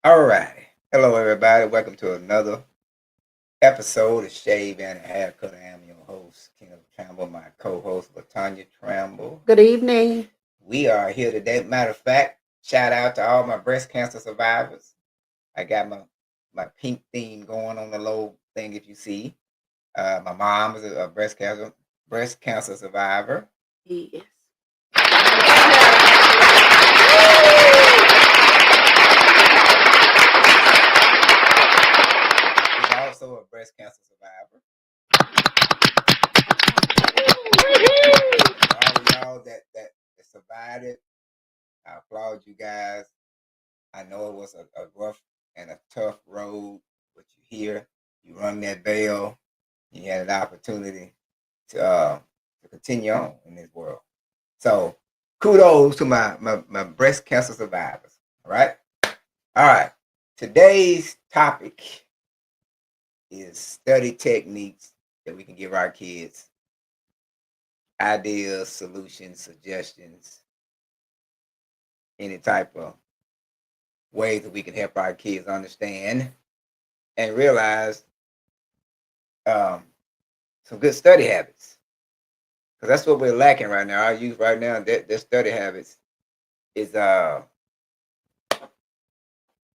All right. Hello, everybody. Welcome to another episode of Shave and a Haircut. I am your host, Kenneth Tramble, my co-host, Latanya Tramble. Good evening. We are here today. Matter of fact, shout out to all my breast cancer survivors. I got my pink theme going on the low thing. If you see, my mom is a breast cancer survivor. Yes. She's also a breast cancer survivor. All of y'all that survived it, I applaud you guys. I know it was a rough and a tough road, but you're here. You rung that bell. You had an opportunity to continue on in this world. So kudos to my breast cancer survivors. All right. All right. Today's topic is study techniques that we can give our kids, ideas, solutions, suggestions, any type of ways that we can help our kids understand and realize um, some good study habits. Because that's what we're lacking right now. Our youth right now, their study habits is I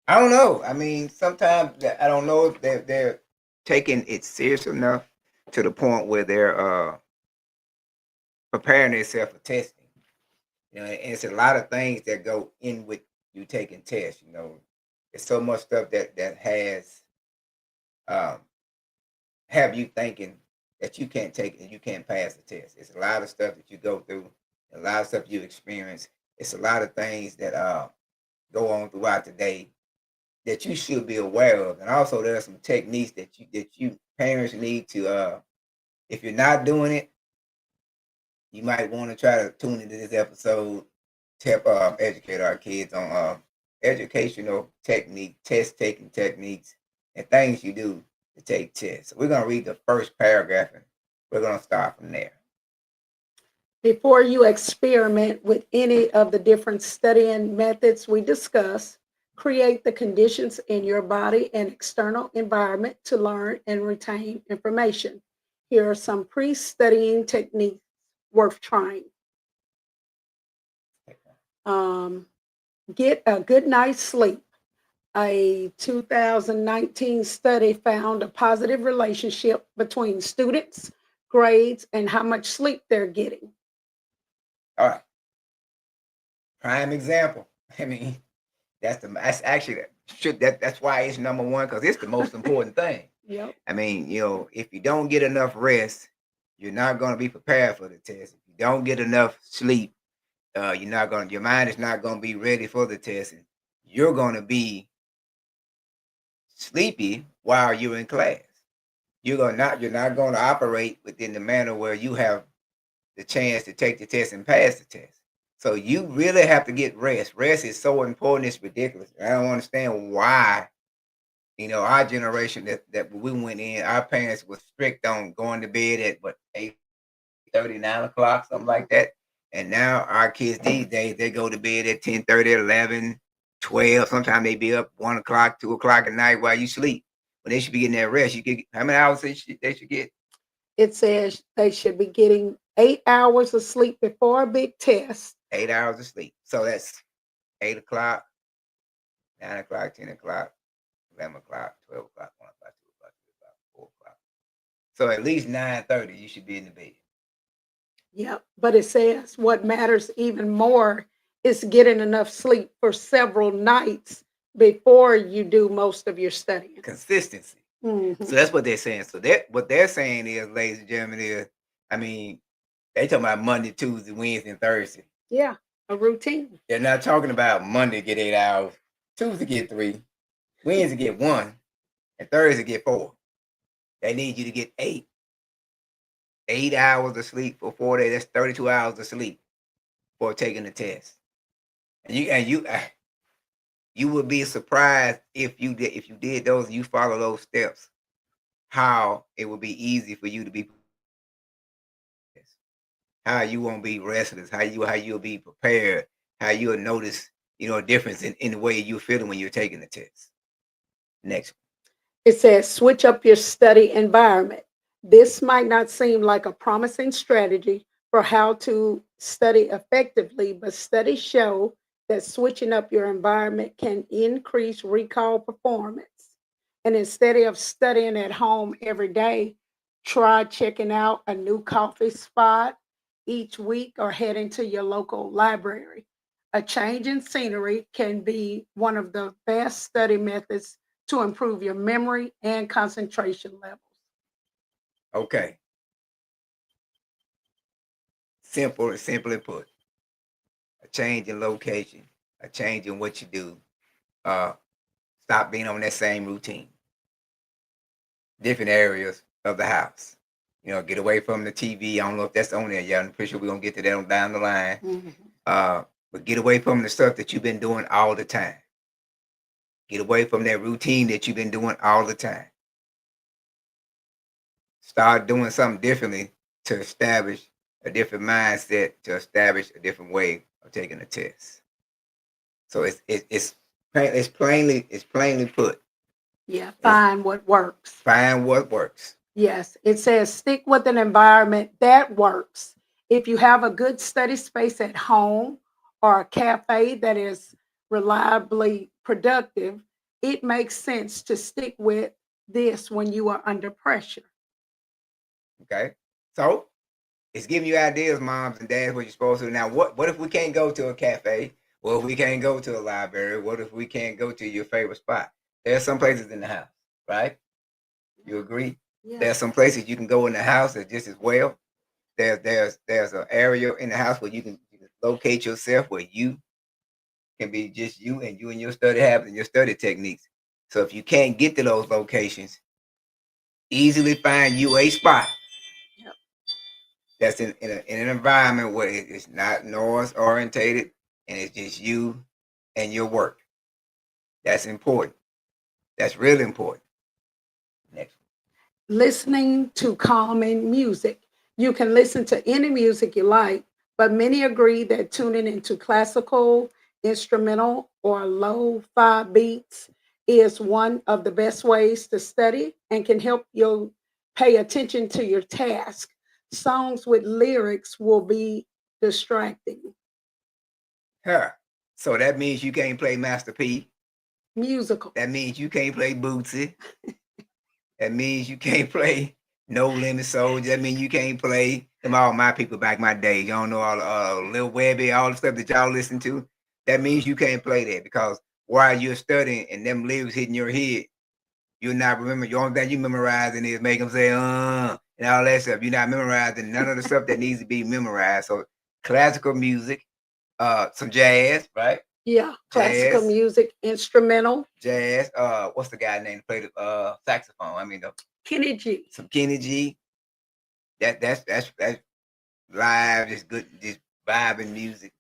don't know. I mean, sometimes I don't know if they're taking it serious enough to the point where they're preparing themselves for testing. And it's a lot of things that go in with you taking tests. It's so much stuff that has um, have you thinking that you can't take it and you can't pass the test. It's a lot of stuff that you go through, a lot of stuff you experience. It's a lot of things that go on throughout the day that you should be aware of. And also there are some techniques that you parents need to if you're not doing it, you might want to try to tune into this episode to help educate our kids on educational technique, test taking techniques, and things you do to take tests. So we're going to read the first paragraph and we're going to start from there. Before you experiment with any of the different studying methods we discuss, create the conditions in your body and external environment to learn and retain information. Here are some pre studying techniques worth trying. Um, get a good night's sleep. A 2019 study found a positive relationship between students, grades, and how much sleep they're getting. All right. Prime example. I mean, that's actually that's why it's number one, because it's the most important thing. Yep. I mean, if you don't get enough rest, you're not going to be prepared for the test. If you don't get enough sleep, your mind is not going to be ready for the test. And you're going to be sleepy while you're in class. You're not going to operate within the manner where you have the chance to take the test and pass the test. So you really have to get rest. Rest is so important, it's ridiculous. I don't understand why. Our generation that we went in, our parents were strict on going to bed at 8:30, 9 o'clock, something like that. And now our kids these days, they go to bed at 10:30, 11, 12. Sometimes they be up 1 o'clock, 2 o'clock at night while you sleep. But they should be getting that rest. You get how many hours they should get? It says they should be getting 8 hours of sleep before a big test. 8 hours of sleep. So that's 8 o'clock, 9 o'clock, 10 o'clock, 11 o'clock, 12 o'clock, 1 o'clock, 2 o'clock, 3 o'clock, 4 o'clock. So at least 9:30, you should be in the bed. Yep. But it says what matters even more is getting enough sleep for several nights before you do most of your studying. Consistency. Mhm. So that's what they're saying. So what they're saying is, ladies and gentlemen, is I mean, they talking about Monday, Tuesday, Wednesday, and Thursday. Yeah, a routine. They're not talking about Monday get 8 hours, Tuesday get 3, Wednesday get 1, and Thursday get 4. They need you to get 8 hours of sleep for 4 days. That's 32 hours of sleep for taking the test. And you would be surprised if you did those and you follow those steps, how it would be easy for you to be, how you won't be restless, how you'll be prepared, how you'll notice a difference in the way you're feeling when you're taking the test. Next. It says switch up your study environment. This might not seem like a promising strategy for how to study effectively, but studies show that switching up your environment can increase recall performance. And instead of studying at home every day, try checking out a new coffee spot each week or heading to your local library. A change in scenery can be one of the best study methods to improve your memory and concentration levels. Okay. Simply put, a change in location, a change in what you do. Uh, Stop being on that same routine. Different areas of the house. Get away from the TV. I don't know if that's on there yet. I'm pretty sure we're gonna get to that on down the line. Mhm. But get away from the stuff that you've been doing all the time. Get away from that routine that you've been doing all the time. Start doing something differently to establish a different mindset, to establish a different way of taking a test. So it's plainly put. Yeah, find what works. Find what works. Yes, it says stick with an environment that works. If you have a good study space at home or a cafe that is reliably productive, it makes sense to stick with this when you are under pressure. Okay. So it's giving you ideas, moms and dads, what you're supposed to do. Now, what if we can't go to a cafe? What if we can't go to a library? What if we can't go to your favorite spot? There's some places in the house, right? You agree? Yeah. There's some places you can go in the house that just as well. There's an area in the house where you can locate yourself, where you can be just you and your study habits and your study techniques. So if you can't get to those locations, easily find you a spot Yep. that's in an environment where it's not noise orientated and it's just you and your work. That's important. That's really important. Next. Listening to calming music. You can listen to any music you like, but many agree that tuning into classical, instrumental, or lo fi beats is one of the best ways to study and can help you pay attention to your task. Songs with lyrics will be distracting. Huh. So that means you can't play Master P. Musical. That means you can't play Bootsy. That means you can't play No Limit Soldier. That means you can't play them all my people back my day. You don't know all Lil Webby, all the stuff that y'all listen to. That means you can't play that because while you're studying and them lyrics hitting your head, you're not remembering. The only thing you memorizing is make them say and all that stuff. You're not memorizing none of the stuff that needs to be memorized. So classical music, some jazz, right? Yeah, classical Jazz. music, instrumental. Jazz. What's the guy name that played the saxophone? I mean, Kenny G. some Kenny G. That's live, just good, just vibing music,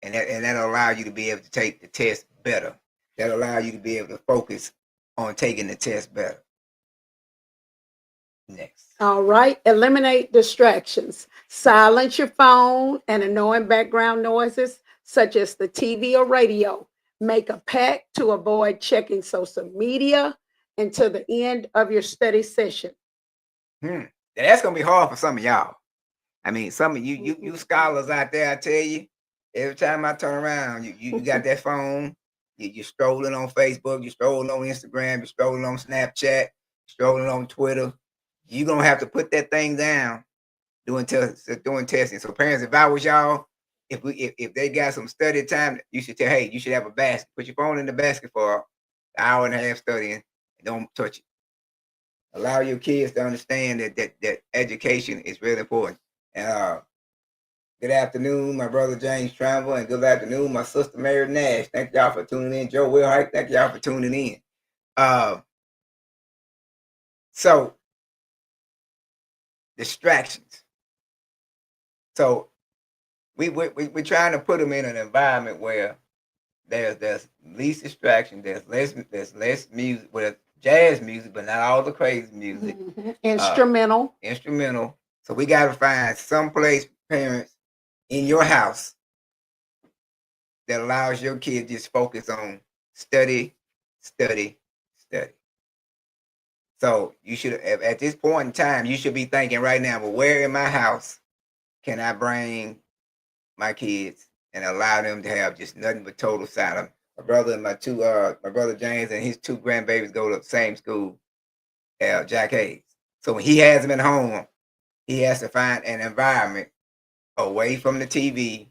and that'll allow you to be able to take the test better. That'll allow you to be able to focus on taking the test better. Next. All right. Eliminate distractions. Silence your phone and annoying background noises, such as the TV or radio. Make a pact to avoid checking social media until the end of your study session. That's gonna be hard for some of y'all. I mean, some of you scholars out there, I tell you, every time I turn around, you got that phone, you're strolling on Facebook, you're strolling on Instagram, you're strolling on Snapchat, strolling on Twitter. You're gonna have to put that thing down doing testing. So parents, if I was y'all, if they got some study time, you should tell, hey, you should have a basket. Put your phone in the basket for an hour and a half studying and don't touch it. Allow your kids to understand that education is really important. And good afternoon, my brother James Tramble, and good afternoon, my sister Mary Nash. Thank y'all for tuning in. Joe Wilhite, thank y'all for tuning in. So distractions. So we're trying to put them in an environment where there's least distraction, there's less music, well, jazz music, but not all the crazy music. Instrumental. Instrumental. So we got to find some place, parents, in your house that allows your kid to just focus on study, study, study. So you should, at this point in time, you should be thinking right now, well, where in my house can I bring my kids and allow them to have just nothing but total silence? My brother and my brother James and his two grandbabies go to the same school, Jack Hayes. So when he has them at home, he has to find an environment away from the TV,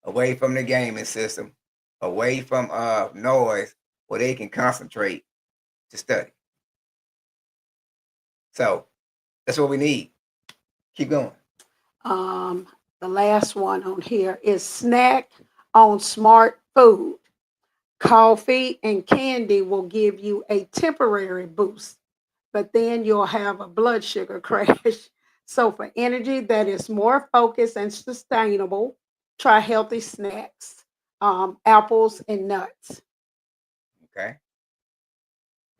away from the gaming system, away from noise, where they can concentrate to study. So that's what we need. Keep going. The last one on here is snack on smart food. Coffee and candy will give you a temporary boost, but then you'll have a blood sugar crash. So, for energy that is more focused and sustainable, try healthy snacks, apples and nuts. Okay.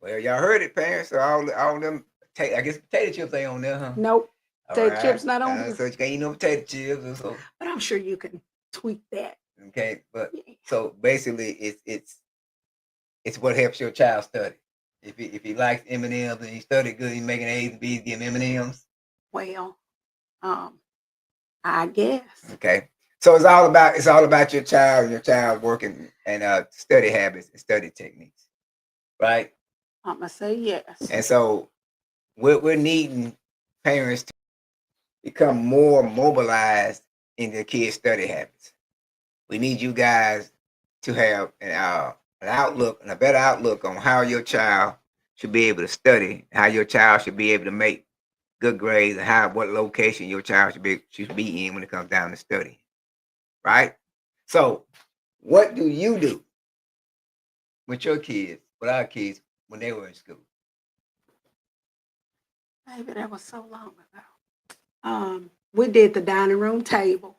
Well, y'all heard it, parents. So all them, I guess potato chips ain't on there, huh? Nope, All potato right. chips not on So this, you can't eat no potato chips. So but I'm sure you can tweak that. okay, but Yeah. so basically, it's what helps your child study. If he likes M and M's and he study good, he's making A's and B's, give him M and M's. Well, I guess. Okay, so it's all about your child and your child working and study habits and study techniques, right? I'm gonna say yes. And so we're needing parents to become more mobilized in their kids' study habits. We need you guys to have an outlook and a better outlook on how your child should be able to study, how your child should be able to make good grades, and what location your child should be in when it comes down to study. Right? So, what do you do with your kids, with our kids, when they were in school? Maybe that was so long ago. We did the dining room table.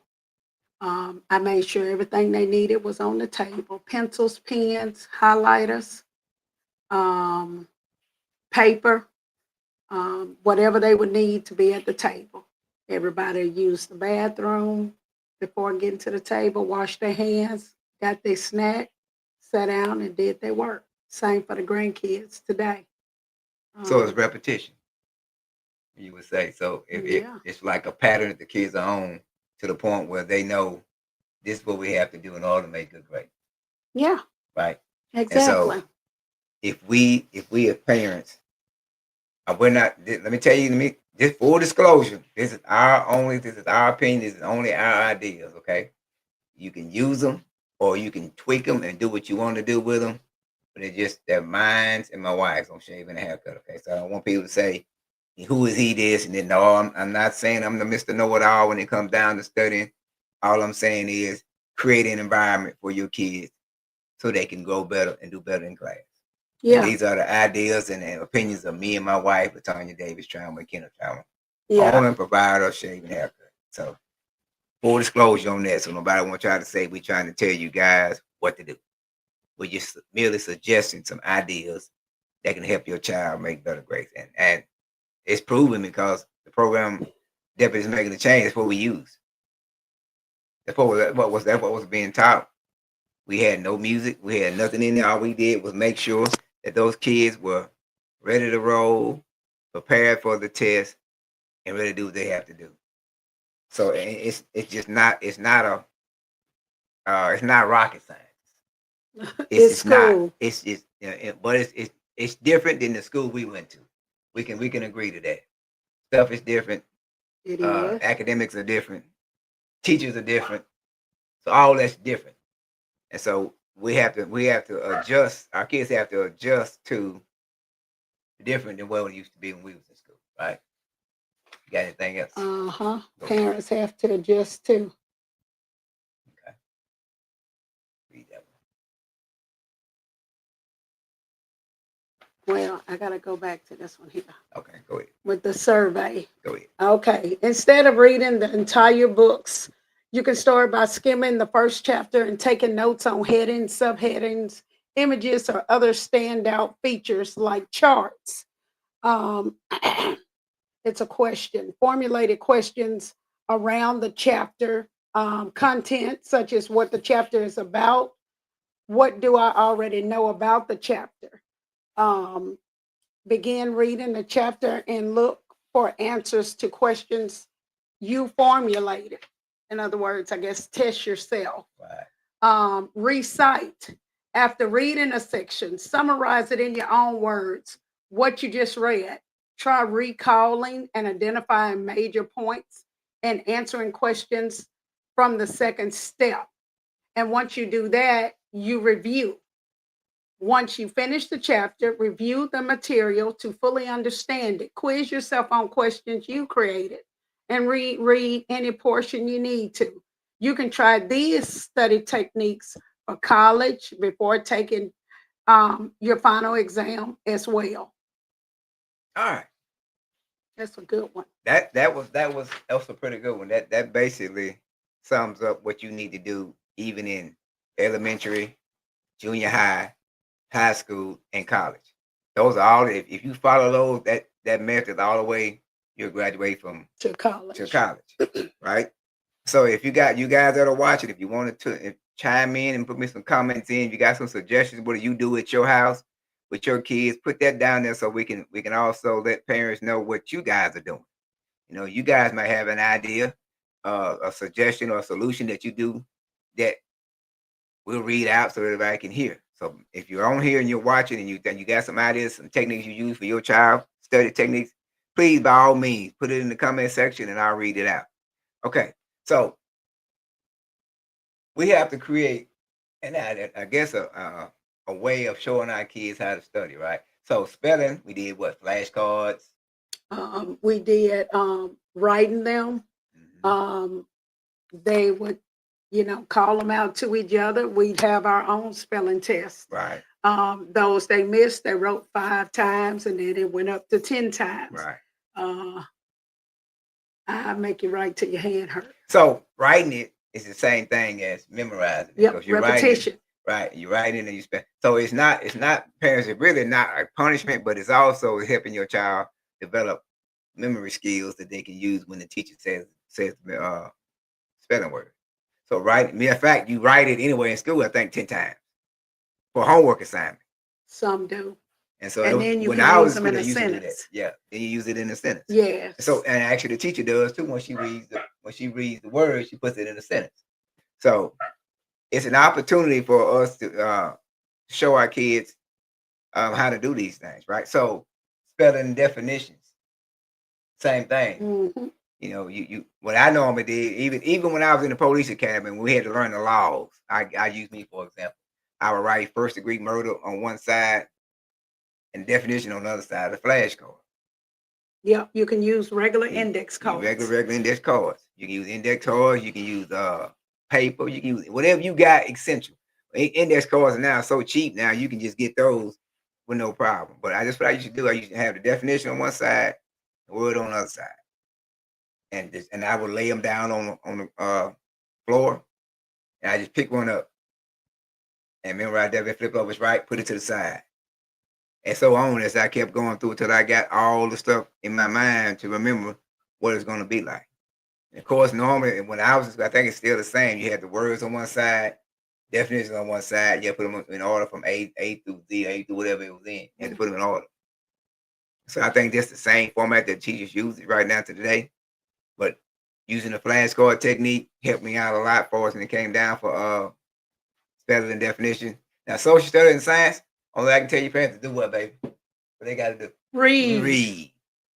I made sure everything they needed was on the table: pencils, pens, highlighters, um, paper, whatever they would need to be at the table. Everybody used the bathroom before getting to the table, washed their hands, got their snack, sat down, and did their work. Same for the grandkids today. So it's Um, repetition, you would say. So if yeah, it's like a pattern that the kids are on to the point where they know this is what we have to do in order to make good grades, yeah, right? And so exactly. if we as parents, we're not. Let me tell you. Just full disclosure. This is our opinion. This is only our ideas. Okay, you can use them or you can tweak them and do what you want to do with them. But it's just their minds and my wife's on shaving a haircut. Okay, so I don't want people to say, "Who is he?" This and then no, I'm not saying I'm the Mister Know It All when it comes down to studying. All I'm saying is create an environment for your kids so they can go better and do better in class. And Yeah, these are the ideas and opinions of me and my wife, Latonya Davis Trauma and Kenneth Trauma, yeah, owner and provider of shaving haircut. So full disclosure on that. So nobody want to try to say we're trying to tell you guys what to do. We're just merely suggesting some ideas that can help your child make better grades. And it's proven because the program deputies making the change. That's what we use. That's what was being taught. We had no music. We had nothing in there. All we did was make sure that those kids were ready to roll, prepared for the test, and ready to do what they have to do. So it's just not it's not rocket science. it's It's not. cool. But it's different than the school we went to. We can agree to that. Stuff is different. It is. Academics are different. Teachers are different. So all that's different. And so we have to adjust. Our kids have to adjust to different than what it used to be when we was in school, right? You got anything else? Uh-huh. Go Parents have to adjust too. Okay, read that Well, I gotta go back to this one here one. Okay, go ahead. with the survey. Go ahead. Okay. Instead of reading the entire books, you can start by skimming the first chapter and taking notes on headings, subheadings, images, or other standout features like charts. Um, it's a question, formulated questions around the chapter content, such as what the chapter is about, what do I already know about the chapter? Um, Begin reading the chapter and look for answers to questions you formulated. In other words, I guess test yourself. Right. Recite. After reading a section, summarize it in your own words, what you just read. Try recalling and identifying major points and answering questions from the second step. And once you do that, you review. Once you finish the chapter, review the material to fully understand it. Quiz yourself on questions you created and read any portion you need to. You can try these study techniques for college before taking your final exam as well. All right. That's a good one. That was a pretty good one. That basically sums up what you need to do even in elementary, junior high, high school, and college. Those are all. If you follow those that method all the way, you'll graduate from To college. Right? So if you guys that are watching, if you wanted to chime in and put me some comments in, if you got some suggestions, what do you do at your house with your kids? Put that down there so we can also let parents know what you guys are doing. You know, you guys might have an idea, a suggestion or a solution that you do that we'll read out so everybody can hear. So if you're on here and you're watching and you got some ideas, some techniques you use for your child, study techniques, please by all means put it in the comment section and I'll read it out. Okay, so we have to create I guess a way of showing our kids how to study, right? So spelling, we did what, flashcards. We did writing them. Mhm. They would, call them out to each other. We'd have our own spelling test. Right, Those they missed, they wrote 5 times, and then it went up to 10 times. right. I make you write till your hand hurt. So writing it is the same thing as memorizing it, Yep, because you're repetition. Right, you're writing and you spell. So it's not parents. It's really not a punishment, but it's also helping your child develop memory skills that they can use when the teacher says spelling word. So matter of fact, you write it anyway in school. I think 10 times for homework assignment. Some do. And so And then you when can I use was in them in school, a they used to do that. sentence. Yeah, then you use it in a sentence. Yes. So and actually the teacher does too. When she reads the words, she puts it in a sentence. So it's an opportunity for us to show our kids how to do these things, right? So spelling definitions, same thing. Mhm. You know, you what I normally did, even when I was in the police academy and we had to learn the laws. I use me for example. I would write first degree murder on one side and definition on the other side of the flashcard. Yep, you can use regular You- index cards. Regular index cards. You can use index cards. You can use paper. You can use whatever you got essential. Index cards are now so cheap now. You can just get those with no problem. But what I used to do. I used to have the definition on one side, the word on the other side, and I would lay them down on the floor, and I just pick one up and memorize that. If flip over is right, put it to the side, and so on as I kept going through until I got all the stuff in my mind to remember what it's going to be like. And of course, normally when I was, I think it's still the same. You had the words on one side, definitions on one side. You had to put them in order from A through Z, A through whatever it was in. You had to put them in order. So I think that's the same format that teachers use right now to today. But using the flashcard technique helped me out a lot for us when it came down for spelling and definition. Now, social studies and science, only I can tell you parents to do what, baby? What they got to do? Read.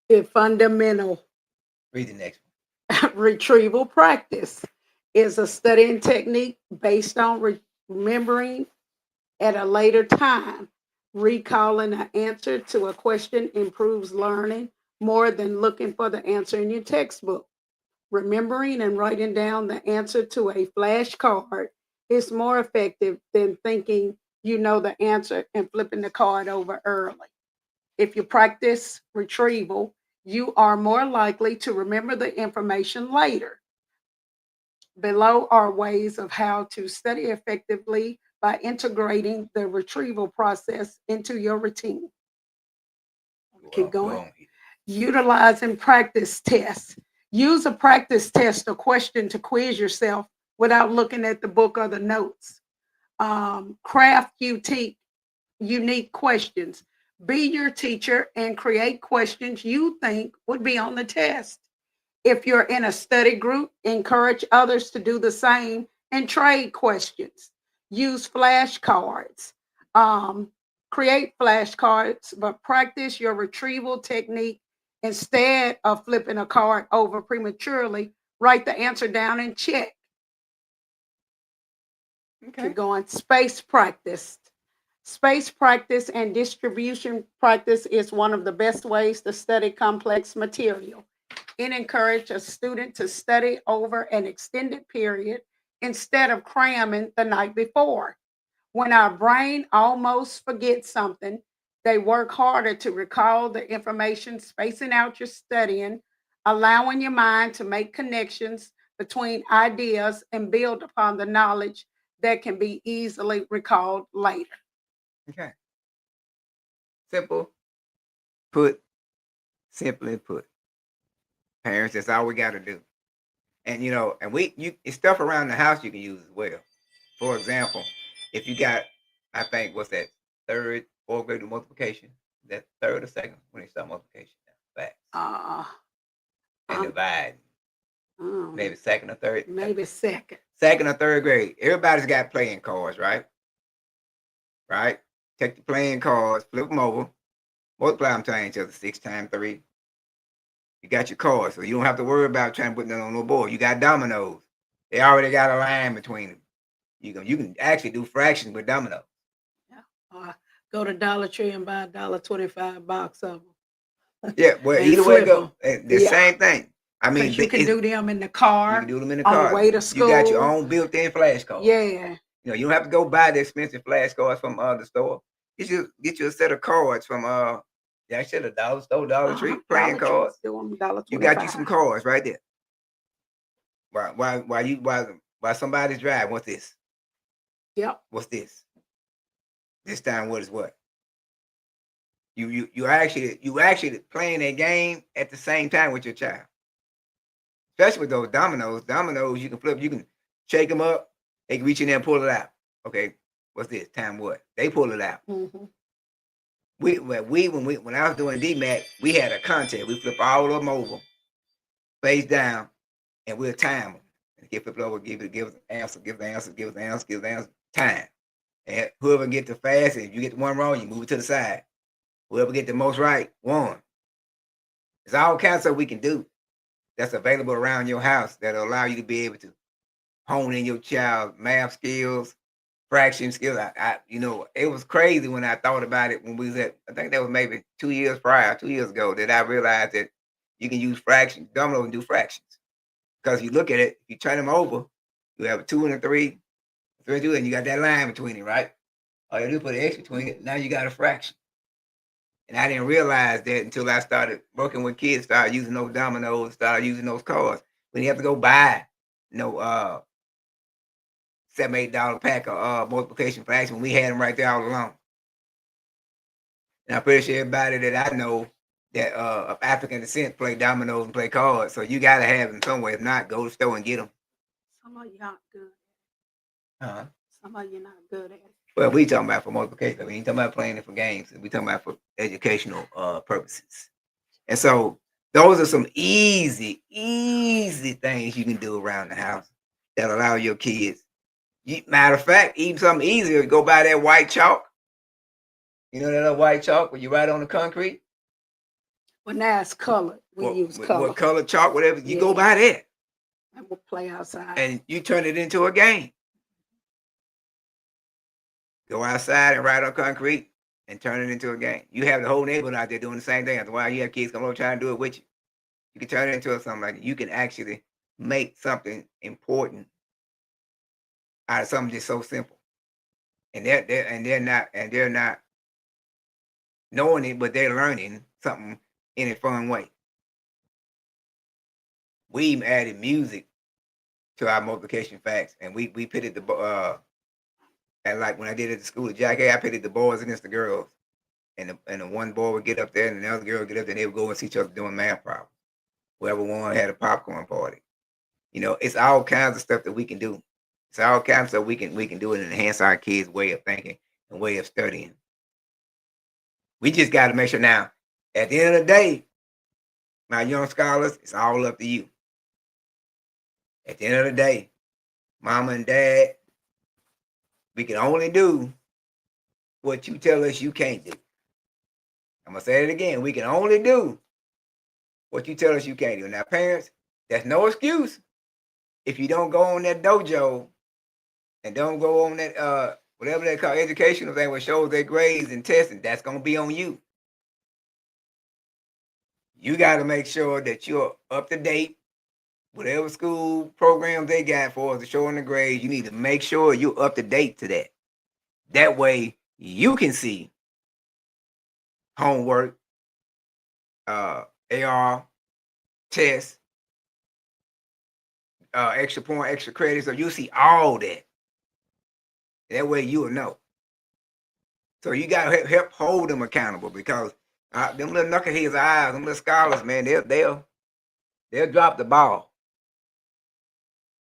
It's fundamental. Read the next one. Retrieval practice is a studying technique based on remembering at a later time. Recalling an answer to a question improves learning more than looking for the answer in your textbook. Remembering and writing down the answer to a flashcard is more effective than thinking you know the answer and flipping the card over early. If you practice retrieval, you are more likely to remember the information later. Below are ways of how to study effectively by integrating the retrieval process into your routine. Keep going. Utilizing practice tests. Use a practice test or question to quiz yourself without looking at the book or the notes. Craft unique questions. Be your teacher and create questions you think would be on the test. If you're in a study group, encourage others to do the same and trade questions. Use flashcards. Um, Create flashcards, but practice your retrieval technique instead of flipping a card over prematurely. Write the answer down and check. Okay. Keep going. Space practice. Space practice and distribution practice is one of the best ways to study complex material. It encourages a student to study over an extended period instead of cramming the night before. When our brain almost forgets something, they work harder to recall the information, spacing out your studying, allowing your mind to make connections between ideas and build upon the knowledge that can be easily recalled later. Okay. Simple put, simply put. Parents, that's all we got to do. And and it's stuff around the house you can use as well. For example, if you got, I think, what's that, third, fourth grade multiplication? That third or second when they start multiplication? Facts. Uh, And um, divide. Maybe second or third. Maybe second. Second or third grade. Everybody's got playing cards, right? Right? Take the playing cards, flip them over, multiply them times each other, 6 times 3. You got your cards, so you don't have to worry about trying to put them on no board. You got dominoes. They already got a line between them. You can actually do fractions with dominoes. Yeah. Go to Dollar Tree and buy $1.25 box of them. Yeah, well, either way it go, the same thing. I mean, you can do them in the car. You can do them in the car. On the way to school. You got your own built-in flashcards. Yeah. You don't have to go buy the expensive flashcards from the store. Get you a set of cards from I said a dollar store, Dollar Tree, playing cards. You got you some cards right there. While somebody's driving, what's this? Yep. What's this? This time what is what? You actually playing a game at the same time with your child. Especially with those dominoes. Dominoes you can flip, you can shake them up, they can reach in there and pull it out. Okay, what's this? Time what? They pull it out. Mm-hmm. When I was doing DMAC, we had a contest. We flip all of them over, face down, and we'll time them. And get flipped over, give the answer, time. And whoever get the fastest, if you get the one wrong, you move it to the side. Whoever get the most right, won. There's all kinds of stuff we can do that's available around your house that'll allow you to be able to hone in your child's math skills, fraction skills. It was crazy when I thought about it when we was I think that was maybe 2 years ago, that I realized that you can use fractions, dominoes, and do fractions. Because you look at it, you turn them over, you have a 2 and a 3, 3 and 2, and you got that line between it, right? All you do is put an X between it, now you got a fraction. And I didn't realize that until I started working with kids, started using those dominoes, started using those cards. When you have to go buy, $7, $8 pack of multiplication fraction, we had them right there all along. And I'm pretty sure everybody that I know that of African descent play dominoes and play cards. So you got to have them somewhere. If not, go to the store and get them. Some of you aren't good. Uh-huh. Some of you not good at it. Well, we talking about for multiplication. We ain't talking about playing it for games. We talking about for educational purposes. And so those are some easy things you can do around the house that allow your kids. Matter of fact, even something easier, go buy that white chalk. You know that white chalk when you write on the concrete? Well, now it's colored. We use color. What color chalk, whatever. You go buy that. And we'll play outside. And you turn it into a game. Go outside and write on concrete and turn it into a game. You have the whole neighborhood out there doing the same thing. That's why you have kids come over trying to do it with you. You can turn it into something like that. You can actually make something important out of something just so simple. And they're not knowing it, but they're learning something in a fun way. We even added music to our multiplication facts, and we pitted the and like when I did it at the school at Jack A, I pitted the boys against the girls. And the one boy would get up there and the other girl would get up there and they would go and see each other doing math problems. Whoever won had a popcorn party. It's all kinds of stuff that we can do. It's all kinds so we can do it and enhance our kids' way of thinking and way of studying. We just got to make sure now. At the end of the day, my young scholars, it's all up to you. At the end of the day, mama and dad, we can only do what you tell us you can't do. I'm gonna say it again. We can only do what you tell us you can't do. Now, parents, that's no excuse if you don't go on that dojo and don't go on that whatever they call educational thing which shows their grades and testing. That's gonna be on you. You got to make sure that you're up to date. Whatever school programs they got for us to show in the grades, you need to make sure you're up to date to that. That way, you can see homework, AR, tests, extra point, extra credit. So you see all that. That way you'll know. So you got to help hold them accountable because them little knuckleheads eyes, them little scholars, man, they'll drop the ball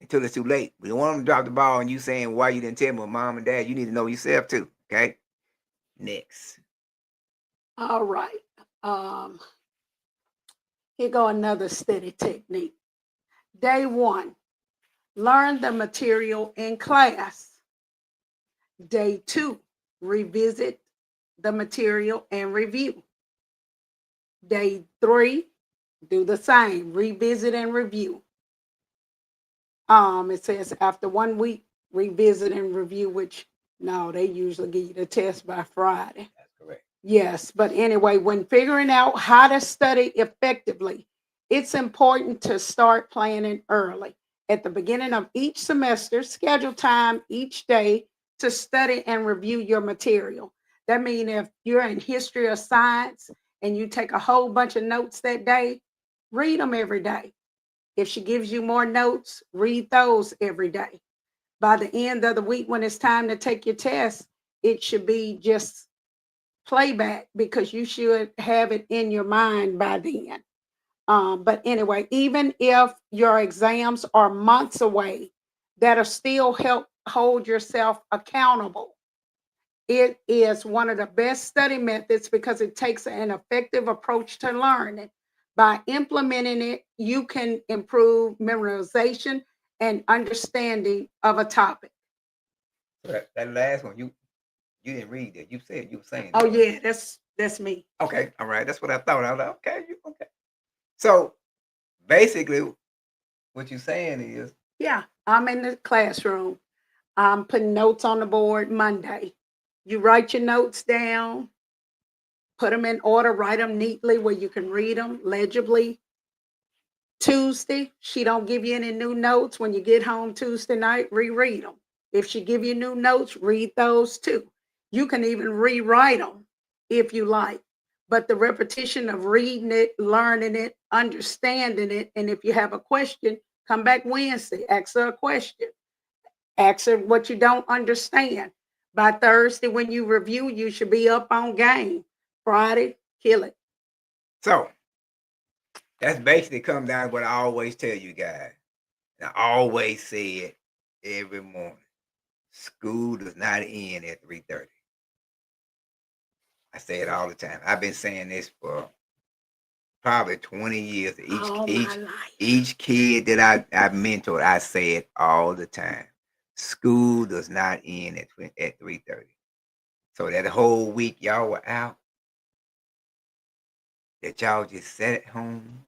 until it's too late. We don't want them to drop the ball and you saying why you didn't tell me, well, mom and dad, you need to know yourself too. Okay. Next. All right. Here go another study technique. Day 1, learn the material in class. Day 2, revisit the material and review. Day 3, do the same, revisit and review. It says after 1 week, revisit and review, which no, they usually give you the test by Friday. That's correct. Yes, but anyway, when figuring out how to study effectively, it's important to start planning early. At the beginning of each semester, schedule time each day to study and review your material. That means if you're in history or science and you take a whole bunch of notes that day, read them every day. If she gives you more notes, read those every day. By the end of the week, when it's time to take your test, it should be just playback because you should have it in your mind by then. But anyway, even if your exams are months away, that'll still help hold yourself accountable. It is one of the best study methods because it takes an effective approach to learning. By implementing it, you can improve memorization and understanding of a topic. That last one, you didn't read that. You said you were saying. Oh yeah, that's me. Okay, all right. That's what I thought. I was like, okay, okay. So basically, what you're saying is, Yeah, I'm in the classroom. I'm putting notes on the board Monday. You write your notes down, put them in order, write them neatly where you can read them legibly. Tuesday, she don't give you any new notes. When you get home Tuesday night, reread them. If she give you new notes, read those too. You can even rewrite them if you like. But the repetition of reading it, learning it, understanding it, and if you have a question, come back Wednesday, ask her a question. Ask her what you don't understand. By Thursday, when you review, you should be up on game. Friday, kill it. so that's basically come down to what I always tell you guys. And I always say it every morning. School does not end at 3:30. I say it all the time. I've been saying this for probably 20 years. All my life. Each kid that I mentored, I say it all the time. School does not end at 3:30. So that whole week y'all were out, that y'all just sat at home,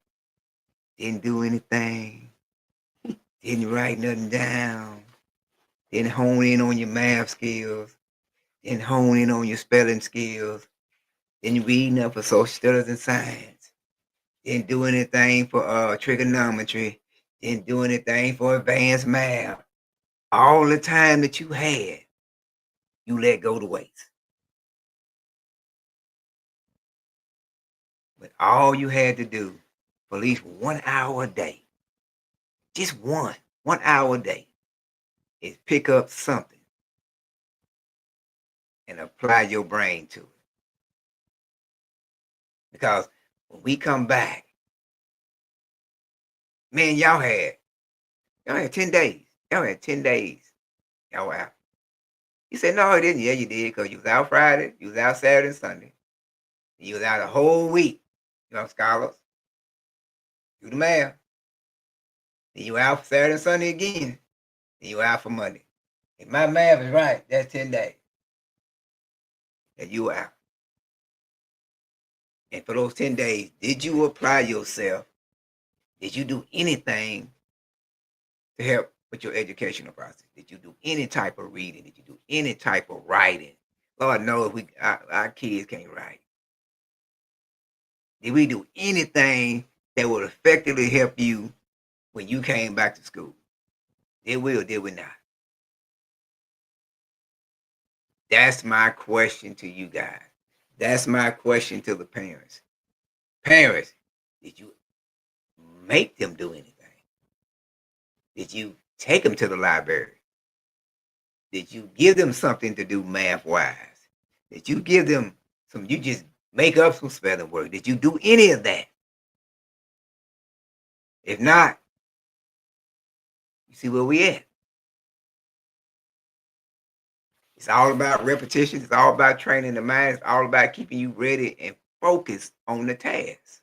didn't do anything, didn't write nothing down, didn't hone in on your math skills, didn't hone in on your spelling skills, didn't read enough for social studies and science, didn't do anything for trigonometry, didn't do anything for advanced math. All the time that you had, you let go to waste. But all you had to do for at least 1 hour a day, just one hour a day, is pick up something and apply your brain to it. Because when we come back, man, y'all had 10 days. Y'all had 10 days Y'all were out. You said, no, I didn't. Yeah, you did, because you was out Friday, you was out Saturday and Sunday. You was out a whole week. You know, scholars, do the math. Then you were out for Saturday and Sunday again. Then you were out for Monday. If my math is right, that's 10 days that you were out. And for those 10 days, did you apply yourself? Did you do anything to help with your educational process? Did you do any type of reading? Did you do any type of writing? Lord knows our kids can't write. Did we do anything that would effectively help you when you came back to school? Did we or did we not? That's my question to you guys. That's my question to the parents. Parents, did you make them do anything? Did you take them to the library? Did you give them something to do math-wise? Did you give them you just make up some spelling work? Did you do any of that? If not, you see where we at. It's all about repetition. It's all about training the mind. It's all about keeping you ready and focused on the task.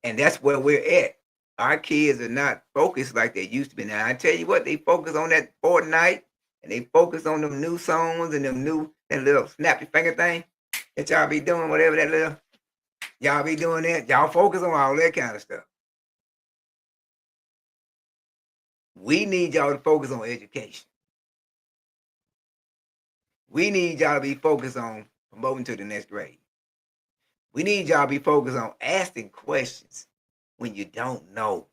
And that's where we're at. Our kids are not focused like they used to be. Now, I tell you what, they focus on that Fortnite, and they focus on them new songs and that little snap your finger thing that y'all be doing, whatever that little, y'all be doing that. Y'all focus on all that kind of stuff. We need y'all to focus on education. We need y'all to be focused on promoting to the next grade. We need y'all to be focused on asking questions when you don't know.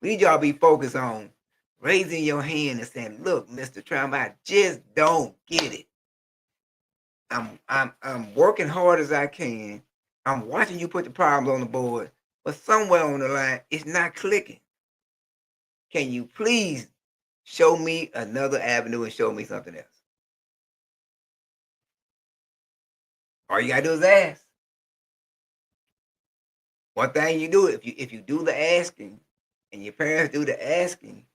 We need y'all to be focused on raising your hand and saying, "Look, Mr. Trump, I just don't get it. I'm working hard as I can. I'm watching you put the problems on the board, but somewhere on the line, it's not clicking. Can you please show me another avenue and show me something else?" All you gotta do is ask. One thing you do, if you do the asking and your parents do the asking,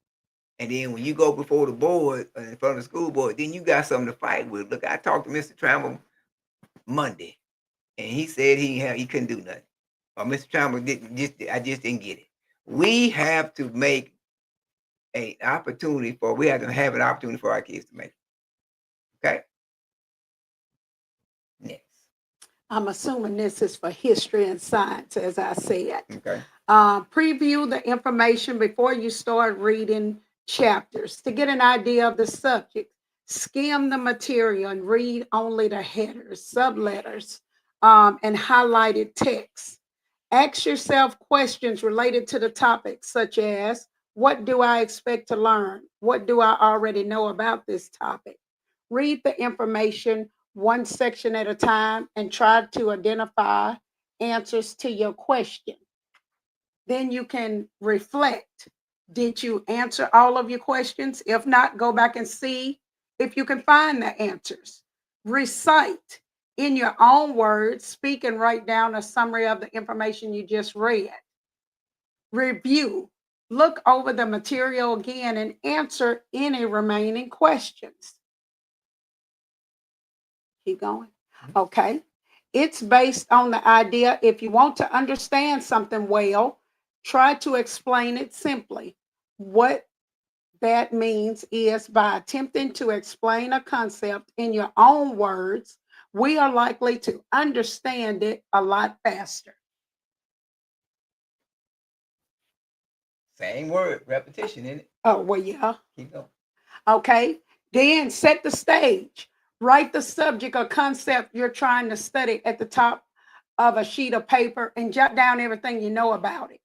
and then when you go before the board in front of the school board, then you got something to fight with. Look, I talked to Mr. Trammell Monday, and he said he couldn't do nothing. Or Mr. Trammell I just didn't get it. We have to make we have to have an opportunity for our kids to make it. Okay? Next. I'm assuming this is for history and science, as I said. Okay. Preview the information before you start reading chapters to get an idea of the subject. Skim the material and read only the headers, subletters, and highlighted text. Ask yourself questions related to the topic, such as, what do I expect to learn? What do I already know about this topic? Read the information one section at a time and try to identify answers to your question. Then you can reflect. Did you answer all of your questions? If not, go back and see if you can find the answers. Recite in your own words, speak and write down a summary of the information you just read. Review. Look over the material again and answer any remaining questions. Keep going. Okay. It's based on the idea, if you want to understand something well, try to explain it simply. What that means is by attempting to explain a concept in your own words, we are likely to understand it a lot faster. Same word, repetition in it. Oh, well, yeah. Keep going. Okay. Then set the stage. Write the subject or concept you're trying to study at the top of a sheet of paper and jot down everything you know about it.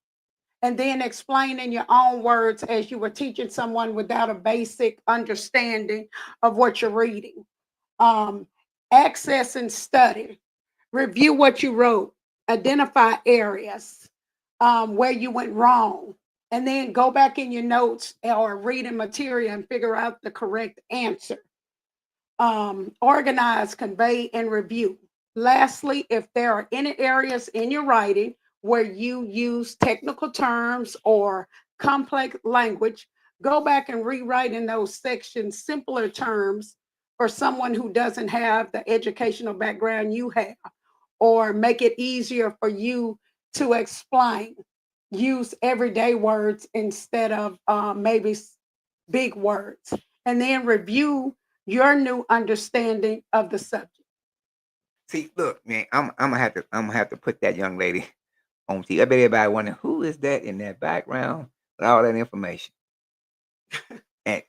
And then explain in your own words as you were teaching someone without a basic understanding of what you're reading. Access and study. Review what you wrote. Identify areas where you went wrong. And then go back in your notes or reading material and figure out the correct answer. Organize, convey, and review. Lastly, if there are any areas in your writing where you use technical terms or complex language, go back and rewrite in those sections simpler terms for someone who doesn't have the educational background you have, or make it easier for you to explain. Use everyday words instead of maybe big words, and then review your new understanding of the subject. See, look, man, I'm gonna have to put that young lady on TV. I bet everybody wondering who is that in that background with all that information. And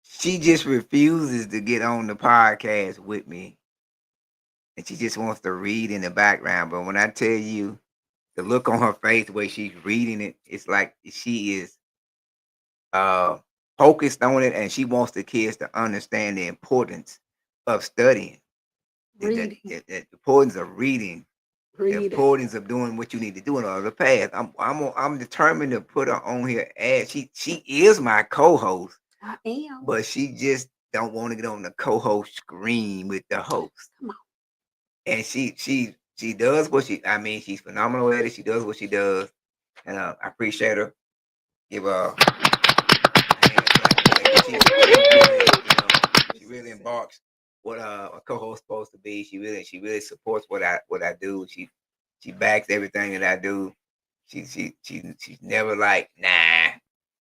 she just refuses to get on the podcast with me, and she just wants to read in the background. But when I tell you the look on her face, the way she's reading it, it's like she is uh focused on it, and she wants the kids to understand the importance of studying, Reading, the importance of reading, the reading. importance of doing what you need to do in order to pass. I'm determined to put her on here as she is my co-host, I am. but she just don't want to get on the co-host screen with the host. Come on. And she does what she's phenomenal at it. She does what she does, and I appreciate her. Give her a hand clap. She really embarks what a co-host supposed to be. She really supports what I do. She backs everything that I do. She's never like, nah.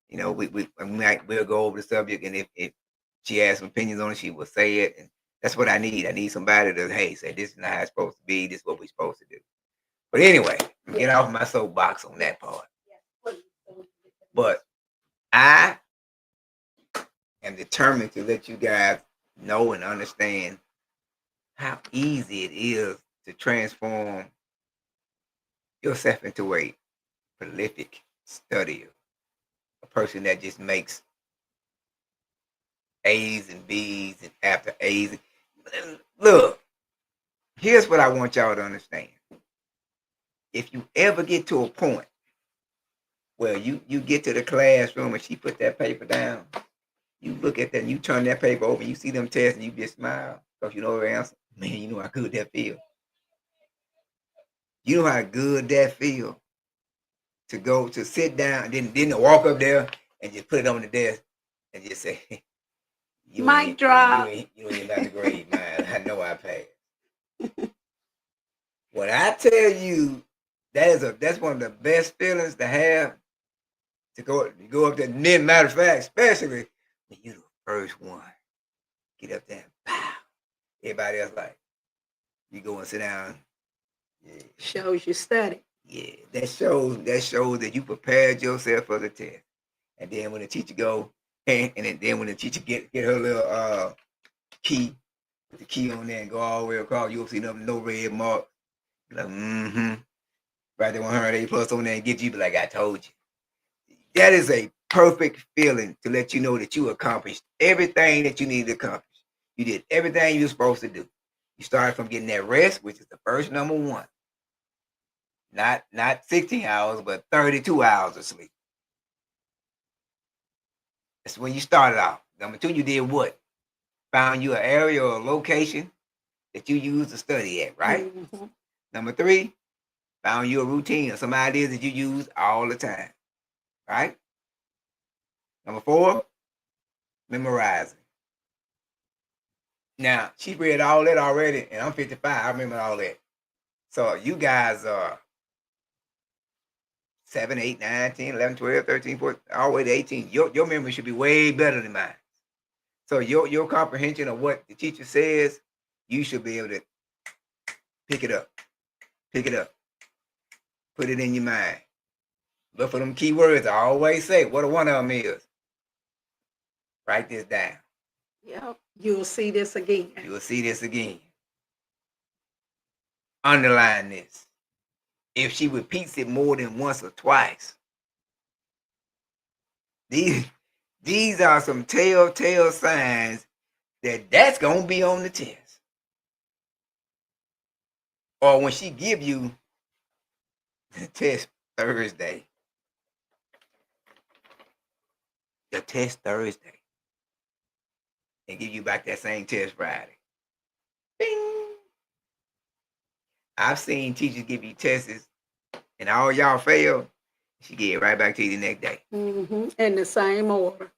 You know, we'll go over the subject, and if she has some opinions on it, she will say it. And that's what I need. I need somebody to, hey, say this is not how it's supposed to be. This is what we're supposed to do. But anyway, get off my soapbox on that part. But I am determined to let you guys know and understand how easy it is to transform yourself into a prolific studier, a person that just makes A's and B's and after A's. Look, here's what I want y'all to understand. If you ever get to a point where you get to the classroom and she put that paper down, you look at that and you turn that paper over and you see them tests and you just smile because you know the answer. Man, you know how good that feel. You know how good that feel to go to sit down and then to walk up there and just put it on the desk and just say, Mic drop. You ain't about to grade, man. I know I passed. When I tell you that's one of the best feelings to have, to go up there. Matter of fact, especially when you're the first one, get up there and pow. Everybody else like, you go and sit down. Yeah. Shows you study. Yeah, that shows that you prepared yourself for the test. And then when the teacher go, and then when the teacher get her little key, put the key on there and go all the way across, you'll see no red mark. Like, right there 100 A+ on there and get you, be like, I told you. That is a perfect feeling to let you know that you accomplished everything that you needed to accomplish. You did everything you were supposed to do. You started from getting that rest, which is the first number one. Not 16 hours, but 32 hours of sleep. That's when you started off. Number two, you did what? Found you an area or a location that you use to study at, right? Mm-hmm. Number three, found you a routine or some ideas that you use all the time, right? Number four, memorizing. Now, she read all that already, and I'm 55. I remember all that. So you guys are 7, 8, 9, 10, 11, 12, 13, 14, all the way to 18. Your memory should be way better than mine. So your comprehension of what the teacher says, you should be able to pick it up, put it in your mind. Look for them key words. I always say, what one of them is. Write this down. Yep, you'll see this again. You'll see this again. Underline this. If she repeats it more than once or twice, these are some telltale signs that that's going to be on the test. Or when she give you the test Thursday, and give you back that same test Friday. Bing. I've seen teachers give you tests and all y'all fail, She get it right back to you the next day. In the same order.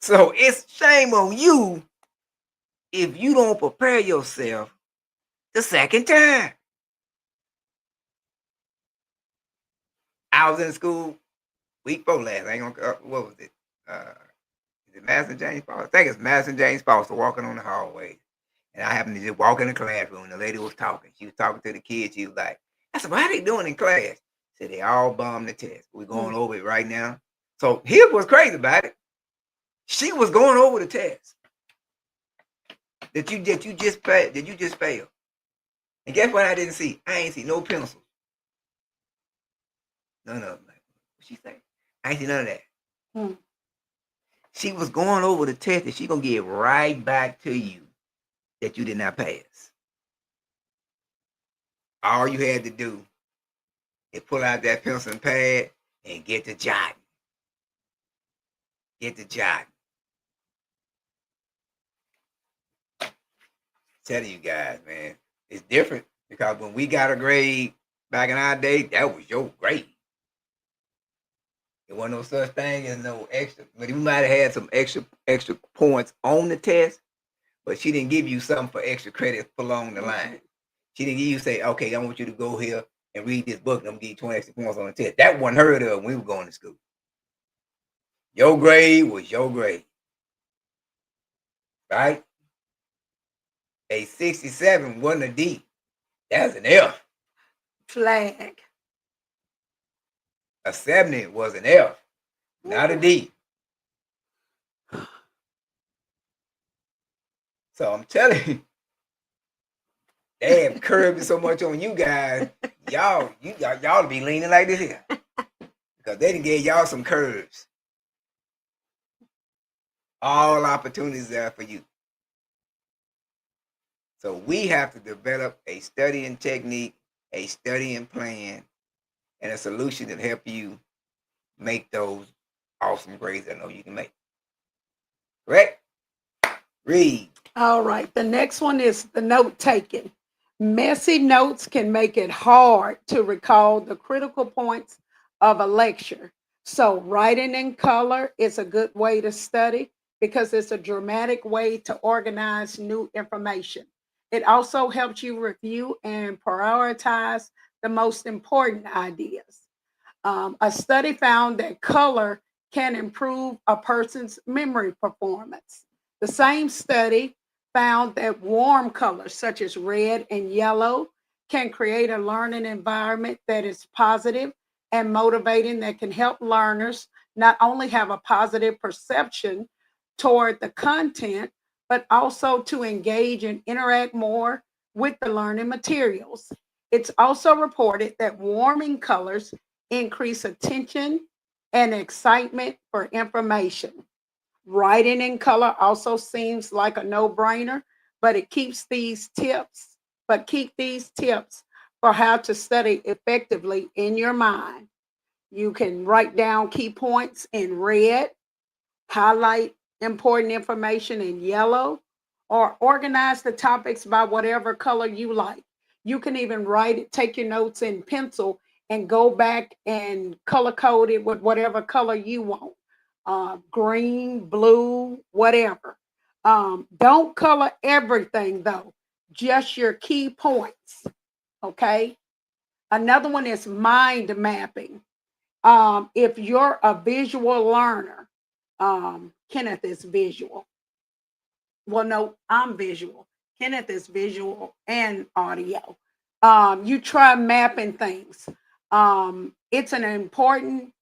So it's shame on you if you don't prepare yourself the second time. I was in school week before last. I ain't gonna. What was it? Is it Madison James Foster? I think it's Madison James Foster walking on the hallway. And I happened to just walk in the classroom. And the lady was talking. She was talking to the kids. She was like, I said, how they doing in class? She said, they all bombed the test. We're going over it right now. So here's what's crazy about it. She was going over the test that you just failed. And guess what I didn't see? I ain't see no pencils. None of them. Like, what she say? I ain't see none of that. She was going over the test and she gonna get right back to you that you did not pass. All you had to do is pull out that pencil and pad and get to jotting. Get to jotting. Telling you guys, man, it's different because when we got a grade back in our day, that was your grade. There wasn't no such thing as no extra. But we might have had some extra points on the test, but she didn't give you something for extra credit along the line. She didn't give you say, okay, I want you to go here and read this book and I'm gonna give you 20 extra points on the test. That wasn't heard of when we were going to school. Your grade was your grade. Right? A 67 wasn't a D. That's an F. Flag. A 70 was an F, not a D. So I'm telling you, they have curbed so much on you guys. Y'all be leaning like this here. Because they done gave y'all some curves. All opportunities there for you. So we have to develop a studying technique, a studying plan, and a solution that help you make those awesome grades I know you can make. Correct? Read. All right. The next one is the note taking. Messy notes can make it hard to recall the critical points of a lecture. So writing in color is a good way to study because it's a dramatic way to organize new information. It also helps you review and prioritize the most important ideas. A study found that color can improve a person's memory performance. The same study found that warm colors such as red and yellow can create a learning environment that is positive and motivating that can help learners not only have a positive perception toward the content, but also to engage and interact more with the learning materials. It's also reported that warming colors increase attention and excitement for information. Writing in color also seems like a no-brainer, but keep these tips for how to study effectively in your mind. You can write down key points in red, highlight important information in yellow, or organize the topics by whatever color you like. You can even take your notes in pencil and go back and color code it with whatever color you want. Green, blue, whatever. Don't color everything though, just your key points. Okay. Another one is mind mapping. If you're a visual learner, Kenneth is visual. Well, no, I'm visual. Kenneth is visual and audio. You try mapping things. It's an important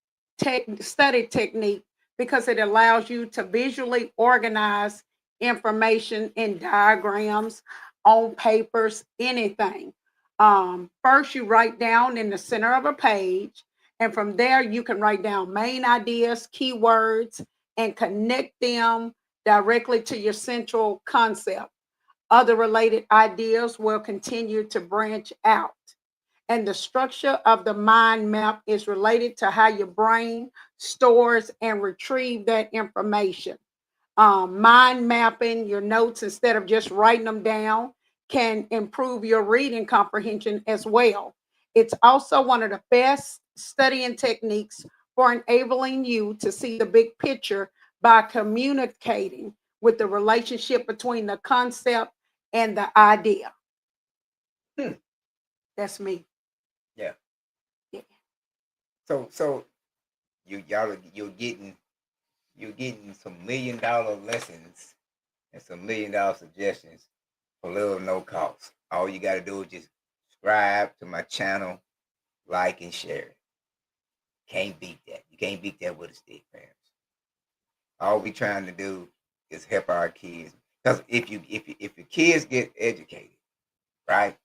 study technique because it allows you to visually organize information in diagrams, on papers, anything. First, you write down in the center of a page, and from there, you can write down main ideas, keywords, and connect them directly to your central concept. Other related ideas will continue to branch out. And the structure of the mind map is related to how your brain stores and retrieve that information. Mind mapping your notes instead of just writing them down can improve your reading comprehension as well. It's also one of the best studying techniques for enabling you to see the big picture by communicating with the relationship between the concept and the idea. Hmm. That's me. Yeah. Yeah. So you're getting some $1 million lessons and some $1 million suggestions for little no cost. All you got to do is just subscribe to my channel, like and share it. Can't beat that. You can't beat that with a stick, parents. All we trying to do is help our kids. Because if your kids get educated, right?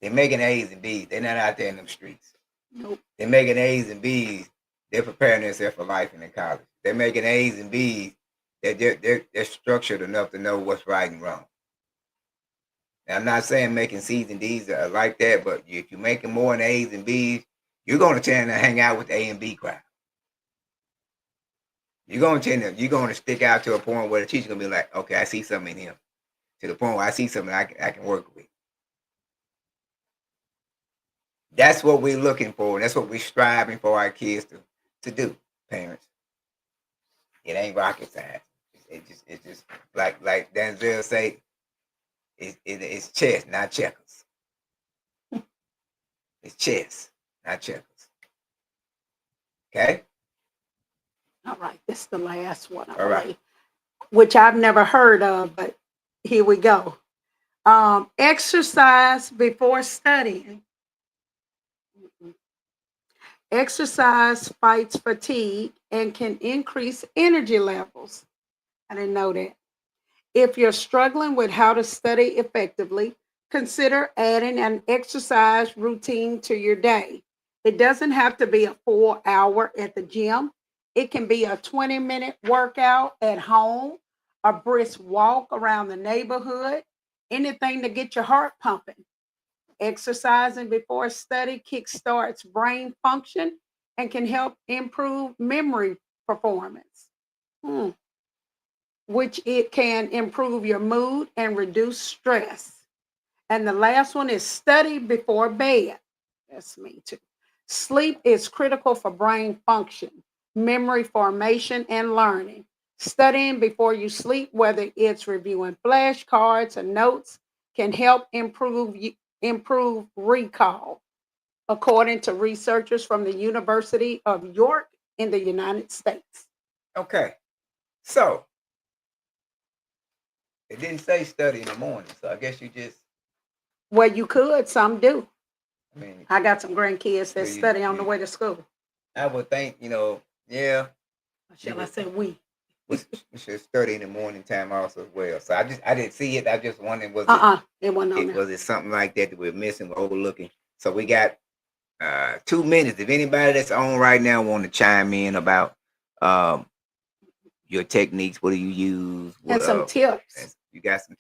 They're making A's and B's. They're not out there in them streets. Nope. They're making A's and B's. They're preparing themselves for life in college. They're making A's and B's. They're structured enough to know what's right and wrong. Now, I'm not saying making C's and D's are like that, but if you're making more than A's and B's, you're going to tend to hang out with the A and B crowd. You're going to stick out to a point where the teacher's going to be like, okay, I see something in him. To the point where I see something I can work with. That's what we're looking for. That's what we're striving for our kids to do, parents. It ain't rocket science. It's just like Denzel say, it's chess, not checkers. It's chess, not checkers. Okay? All right. This is the last one. All right. Which I've never heard of, but here we go. Exercise before studying. Exercise fights fatigue and can increase energy levels. I didn't know that. If you're struggling with how to study effectively, consider adding an exercise routine to your day. It doesn't have to be a full hour at the gym. It can be a 20-minute workout at home, a brisk walk around the neighborhood, anything to get your heart pumping. Exercising before study kickstarts brain function and can help improve memory performance. Hmm. Which it can improve your mood and reduce stress. And the last one is study before bed. That's me too. Sleep is critical for brain function, memory formation, and learning. Studying before you sleep, whether it's reviewing flashcards or notes, can help improve recall, according to researchers from the University of York in the United States. Okay. So it didn't say study in the morning, so I guess you just. Well, you could, some do. I mean, I got some grandkids that so study on the way to school. I would think, yeah. Shall I say we? We should study in the morning time also as well. So I didn't see it. I just wondered It wasn't on there. was it something like that we're missing, we're overlooking. So we got 2 minutes. If anybody that's on right now want to chime in about your techniques, what do you use? And some tips. You got some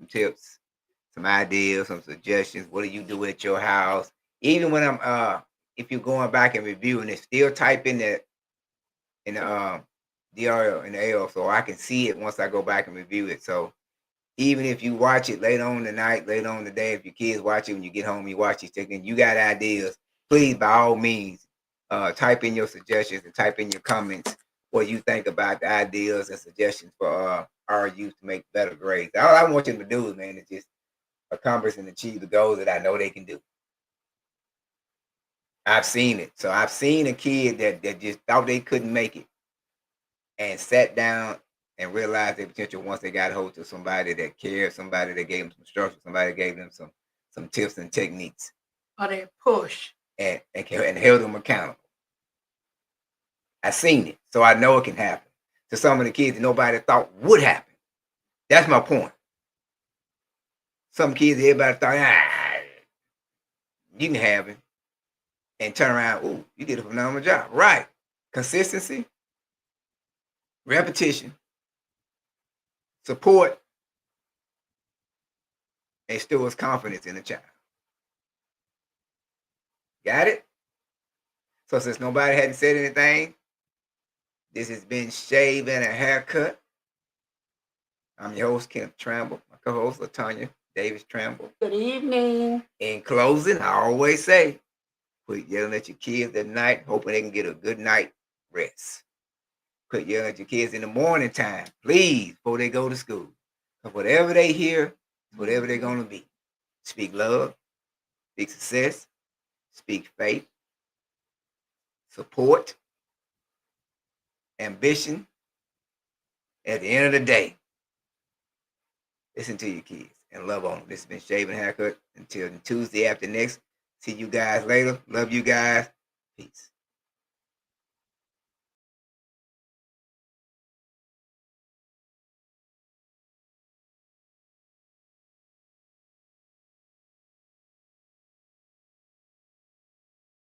tips, some ideas, some suggestions. What do you do at your house? Even when I'm if you're going back and reviewing it, still type in the DRL and the AL so I can see it once I go back and review it. So even if you watch it later on tonight, later on today, if your kids watch it when you get home, you watch these techniques, you got ideas, please by all means type in your suggestions and type in your comments what you think about the ideas and suggestions for our youth to make better grades. All I want them to do, man, is just accomplish and achieve the goals that I know they can do. I've seen it. So I've seen a kid that just thought they couldn't make it and sat down and realized their potential once they got hold to somebody that cared, somebody that gave them some structure, somebody that gave them some tips and techniques. Or that push. And held them accountable. I've seen it. So I know it can happen to some of the kids that nobody thought would happen. That's my point. Some kids, everybody thought, you can have him. And turn around, ooh, you did a phenomenal job. Right. Consistency, repetition, support, and still confidence in the child. Got it? So since nobody hadn't said anything, this has been Shave and a Haircut. I'm your host, Kenneth Tramble. My co-host, LaTanya Davis Tramble. Good evening. In closing, I always say, Quit yelling at your kids at night, hoping they can get a good night rest. Quit yelling at your kids in the morning time, please, before they go to school. Because whatever they hear, whatever they're going to be. Speak love, speak success, speak faith, support, ambition. At the end of the day, listen to your kids and love on them. This has been Shaving Haircut. Until Tuesday after next. See you guys later. Love you guys. Peace.